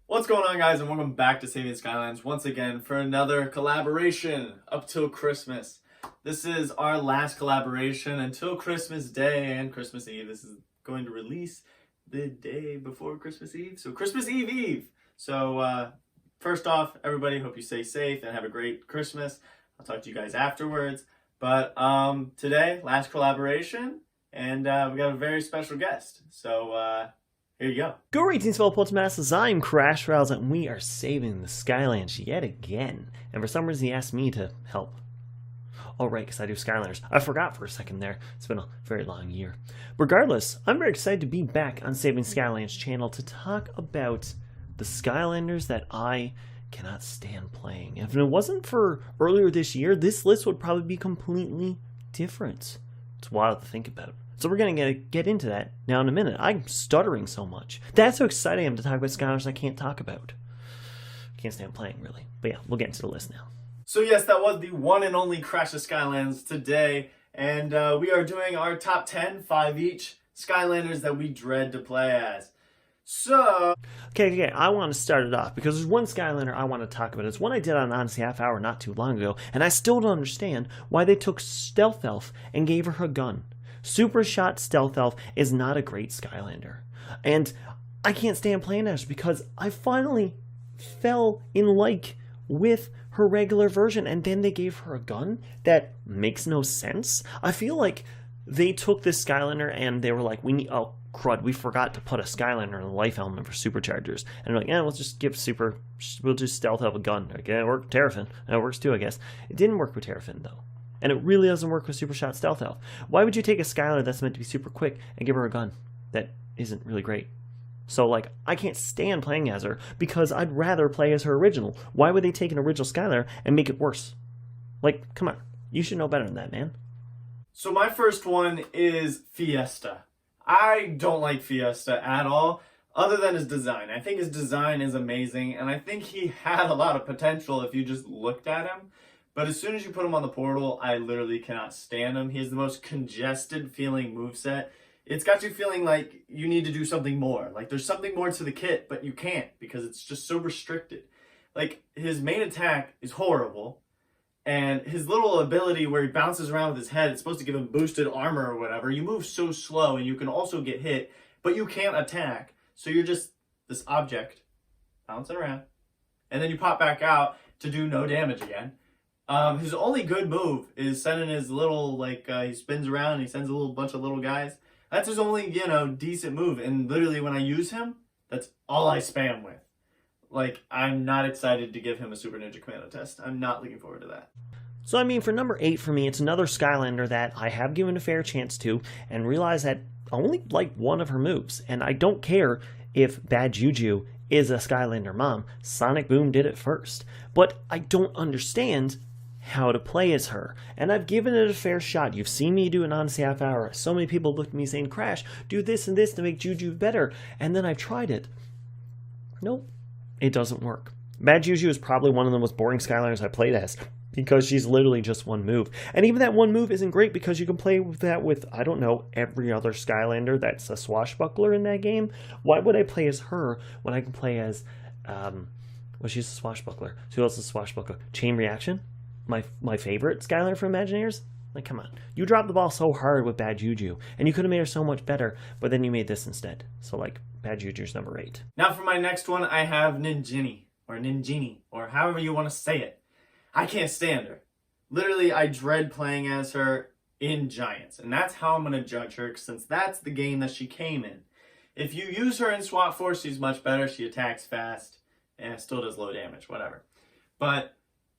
What's going on, guys, and welcome back to Saving Skylands once again for another collaboration up till Christmas. This is our last collaboration until Christmas Day and Christmas Eve. This is going to release the day before Christmas Eve, so Christmas Eve Eve. So first off, everybody, hope you stay safe and have a great Christmas. I'll talk to you guys afterwards. But today, last collaboration, and we got a very special guest. So here you go. Greetings, fellow Poltermasters. I'm Crash Rails, and we are saving the Skylands yet again. And for some reason, he asked me to help. Oh, right, because I do Skylanders. I forgot for a second there. It's been a very long year. Regardless, I'm very excited to be back on Saving Skylands channel to talk about the Skylanders that I cannot stand playing. If it wasn't for earlier this year, this list would probably be completely different. It's wild to think about. So we're going to get into that now in a minute. I'm stuttering so much. That's how excited I am to talk about Skylanders I can't talk about. Can't stand playing, really. But yeah, we'll get into the list now. So yes, that was the one and only Crash of Skylands today. And we are doing our top 10, 5 each, Skylanders that we dread to play as. So... Okay, I want to start it off because there's one Skylander I want to talk about. It's one I did on Honestly Half Hour not too long ago, and I still don't understand why they took Stealth Elf and gave her a gun. Super Shot Stealth Elf is not a great Skylander. And I can't stand playing as because I finally fell in like with her regular version, and then they gave her a gun that makes no sense. I feel like they took this Skylander and they were like, oh crud, we forgot to put a Skylander in the life element for superchargers. And they're like, yeah, we'll just we'll just Stealth Elf a gun. Like, yeah, it worked with Terrafin. And it works too, I guess. It didn't work with Terrafin though. And it really doesn't work with Super Shot Stealth Elf. Why would you take a Skylander that's meant to be super quick and give her a gun that isn't really great? So, like, I can't stand playing as her because I'd rather play as her original. Why would they take an original Skylander and make it worse? Like, come on. You should know better than that, man. So my first one is Fiesta. I don't like Fiesta at all, other than his design. I think his design is amazing, and I think he had a lot of potential if you just looked at him. But as soon as you put him on the portal, I literally cannot stand him. He has the most congested feeling moveset. It's got you feeling like you need to do something more. Like there's something more to the kit, but you can't because it's just so restricted. Like his main attack is horrible. And his little ability where he bounces around with his head, it's supposed to give him boosted armor or whatever. You move so slow and you can also get hit, but you can't attack. So you're just this object bouncing around. And then you pop back out to do no damage again. His only good move is sending his little, he spins around and he sends a little bunch of little guys. That's his only, decent move. And literally when I use him, that's all I spam with. Like, I'm not excited to give him a Super Ninja Commando test. I'm not looking forward to that. So, I mean, for number 8 for me, it's another Skylander that I have given a fair chance to and realized that I only like one of her moves. And I don't care if Bad Juju is a Skylander mom. Sonic Boom did it first. But I don't understand how to play as her, and I've given it a fair shot. You've seen me do an Honestly Half Hour. So many people looked at me saying, Crash, do this and this to make Juju better, and then I've tried it. Nope, it doesn't work. Bad Juju is probably one of the most boring Skylanders I played as because she's literally just one move, and even that one move isn't great because you can play with that with, I don't know, every other Skylander that's a swashbuckler in that game. Why would I play as her when I can play as she's a swashbuckler. So who else is a swashbuckler? Chain Reaction? My favorite Skylander from Imagineers? Like, come on. You dropped the ball so hard with Bad Juju, and you could have made her so much better, but then you made this instead. So, like, Bad Juju's number 8. Now for my next one, I have Ninjini, or however you want to say it. I can't stand her. Literally, I dread playing as her in Giants, and that's how I'm going to judge her, since that's the game that she came in. If you use her in SWAT Force, she's much better. She attacks fast, and still does low damage, whatever. But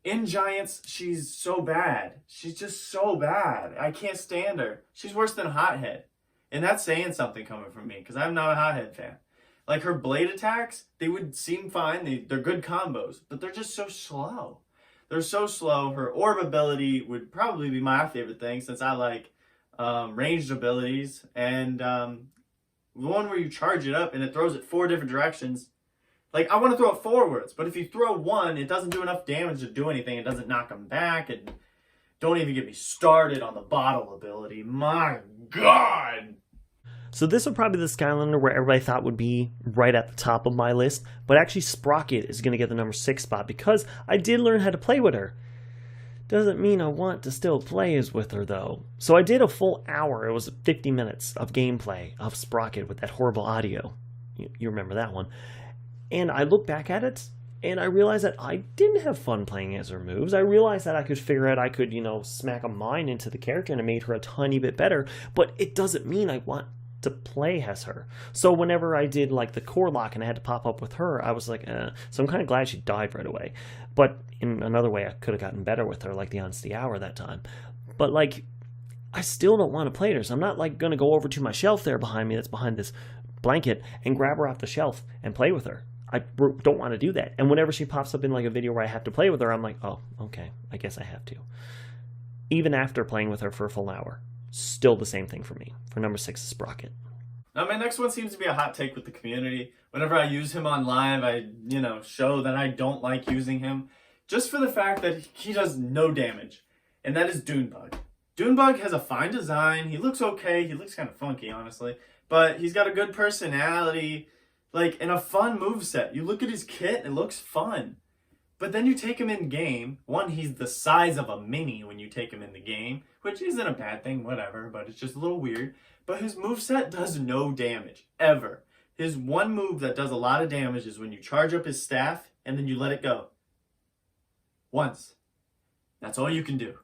in Giants, she's so bad. She's just so bad. I can't stand her. She's worse than Hothead. And that's saying something coming from me, because I'm not a Hothead fan. Like, her blade attacks, they would seem fine. They're good combos, but they're just so slow. They're so slow. Her orb ability would probably be my favorite thing, since I like ranged abilities. And the one where you charge it up and it throws it 4 different directions. Like, I want to throw it forwards, but if you throw one, it doesn't do enough damage to do anything. It doesn't knock them back. And don't even get me started on the bottle ability. My God! So this would probably be the Skylander where everybody thought would be right at the top of my list, but actually Sprocket is going to get the number 6 spot because I did learn how to play with her. Doesn't mean I want to still play as with her though. So I did a full hour, it was 50 minutes of gameplay of Sprocket with that horrible audio. You remember that one. And I look back at it, and I realized that I didn't have fun playing as her moves. I realized that I could figure out I could, smack a mine into the character and it made her a tiny bit better, but it doesn't mean I want to play as her. So whenever I did like the core lock and I had to pop up with her, I was like, So I'm kind of glad she died right away. But in another way, I could have gotten better with her, like the Honesty Hour that time. But like, I still don't want to play her. So I'm not like going to go over to my shelf there behind me that's behind this blanket and grab her off the shelf and play with her. I don't want to do that. And whenever she pops up in like a video where I have to play with her, I'm like, oh, okay, I guess I have to. Even after playing with her for a full hour, still the same thing for me. For number 6 is Sprocket. Now my next one seems to be a hot take with the community. Whenever I use him on live, I, show that I don't like using him. Just for the fact that he does no damage. And that is Dune Bug. Dune Bug has a fine design. He looks okay. He looks kind of funky, honestly. But he's got a good personality. And a fun moveset. You look at his kit, it looks fun. But then you take him in game. One, he's the size of a mini when you take him in the game, which isn't a bad thing, whatever, but it's just a little weird. But his moveset does no damage, ever. His one move that does a lot of damage is when you charge up his staff and then you let it go. Once. That's all you can do.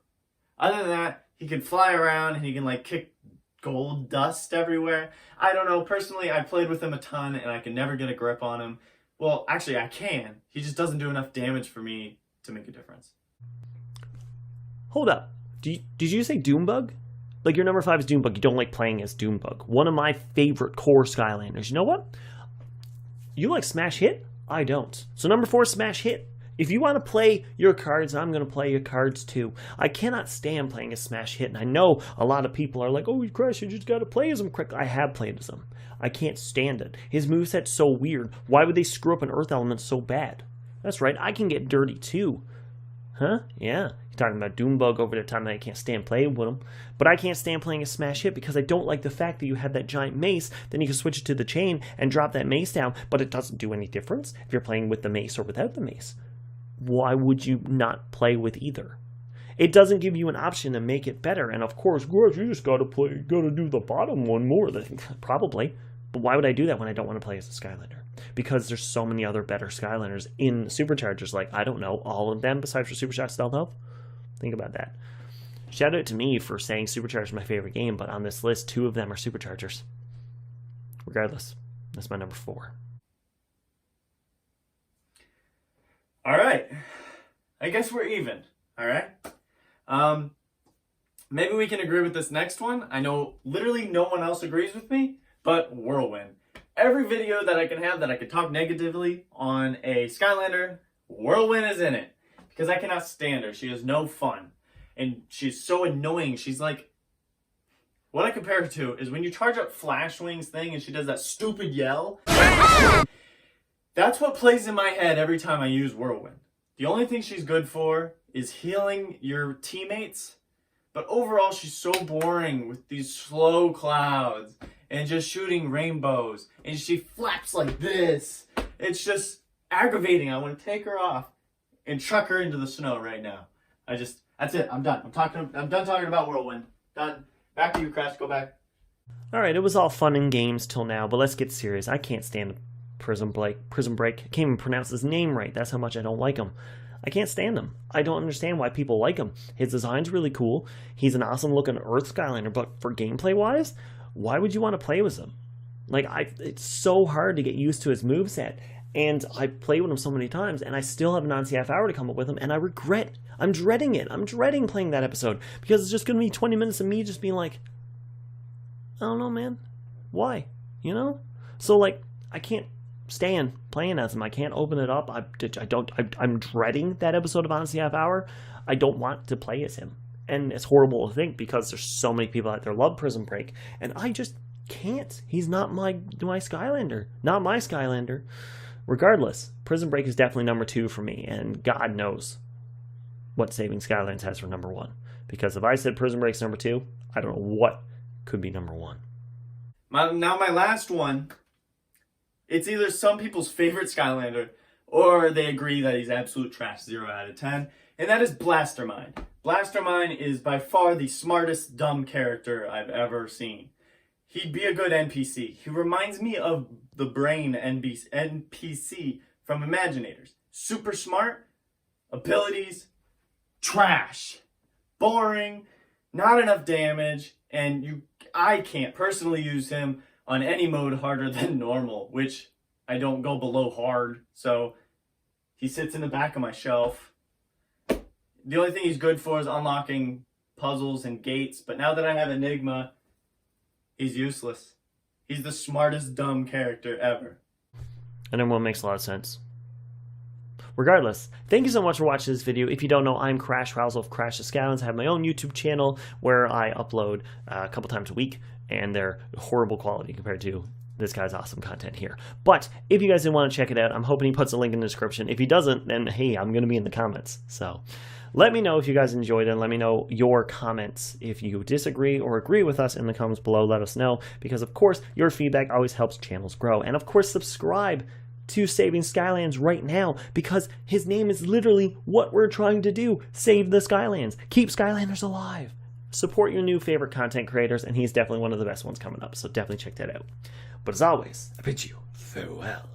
Other than that, he can fly around and he can kick gold dust everywhere. I don't know. Personally, I played with him a ton and I can never get a grip on him. Well, actually, I can. He just doesn't do enough damage for me to make a difference. Hold up. Did you say Dune Bug? Like your number 5 is Dune Bug. You don't like playing as Dune Bug. One of my favorite core Skylanders. You know what? You like Smash Hit? I don't. So number 4 is Smash Hit. If you want to play your cards, I'm going to play your cards too. I cannot stand playing a Smash Hit, and I know a lot of people are like, oh, Crash, you just got to play as him quick. I have played as him. I can't stand it. His moveset's so weird. Why would they screw up an Earth element so bad? That's right, I can get dirty too. Huh? Yeah. You're talking about Dune Bug over there, time that I can't stand playing with him. But I can't stand playing a Smash Hit because I don't like the fact that you have that giant mace, then you can switch it to the chain and drop that mace down, but it doesn't do any difference if you're playing with the mace or without the mace. Why would you not play with either? It doesn't give you an option to make it better. And of course, Grush, you just gotta do the bottom one more. Probably. But why would I do that when I don't want to play as a Skylander? Because there's so many other better Skylanders in Superchargers. Like, I don't know, all of them besides for Supercharged Stealth Health? Think about that. Shout out to me for saying Supercharged is my favorite game, but on this list, 2 of them are Superchargers. Regardless, that's my number 4. All right. I guess we're even. All right. Maybe we can agree with this next one. I know literally no one else agrees with me, but Whirlwind. Every video that I can have that I can talk negatively on a Skylander, Whirlwind is in it. Because I cannot stand her. She has no fun. And she's so annoying. She's like... What I compare her to is when you charge up Flash Wings thing and she does that stupid yell. That's what plays in my head every time I use Whirlwind. The only thing she's good for is healing your teammates. But overall, she's so boring with these slow clouds and just shooting rainbows. And she flaps like this. It's just aggravating. I want to take her off and chuck her into the snow right now. That's it. I'm done. I'm done talking about Whirlwind. Done. Back to you, Crash. Go back. All right, it was all fun and games till now, but let's get serious. I can't stand Prism Break. I can't even pronounce his name right. That's how much I don't like him. I can't stand him. I don't understand why people like him. His design's really cool. He's an awesome looking Earth Skylander, but for gameplay wise, why would you want to play with him? It's so hard to get used to his moveset. And I played with him so many times, and I still have an non-CF hour to come up with him, and I'm dreading it. I'm dreading playing that episode, because it's just going to be 20 minutes of me just being like, I don't know, man. Why? So, I can't stand playing as him. I can't open it up. I'm dreading that episode of On-CF Hour. I don't want to play as him. And it's horrible to think, because there's so many people out there love Prism Break, and I just can't. He's not my Skylander. Not my Skylander. Regardless, Prism Break is definitely number 2 for me, and God knows what Saving Skylands has for number 1. Because if I said Prism Break's number 2, I don't know what could be number 1. My last one, it's either some people's favorite Skylander or they agree that he's absolute trash, 0 out of 10, and that is Blastermind. Blastermind is by far the smartest dumb character I've ever seen. He'd be a good NPC. He reminds me of the Brain NPC from Imaginators. Super smart, abilities, trash, boring, not enough damage, and I can't personally use him on any mode harder than normal, which I don't go below hard, so he sits in the back of my shelf. The only thing he's good for is unlocking puzzles and gates, but now that I have Enigma, he's useless. He's the smartest dumb character ever. And everyone makes a lot of sense. Regardless, thank you so much for watching this video. If you don't know, I'm Crash Rousel of Crash the Skylands. I have my own YouTube channel where I upload a couple times a week, and they're horrible quality compared to this guy's awesome content here. But if you guys didn't want to check it out, I'm hoping he puts a link in the description. If he doesn't, then hey, I'm going to be in the comments. So let me know if you guys enjoyed it, and let me know your comments. If you disagree or agree with us in the comments below, let us know, because of course your feedback always helps channels grow. And of course, subscribe to Saving Skylands right now, because his name is literally what we're trying to do. Save the Skylands. Keep Skylanders alive. Support your new favorite content creators, and he's definitely one of the best ones coming up, so definitely check that out. But as always, I bid you farewell.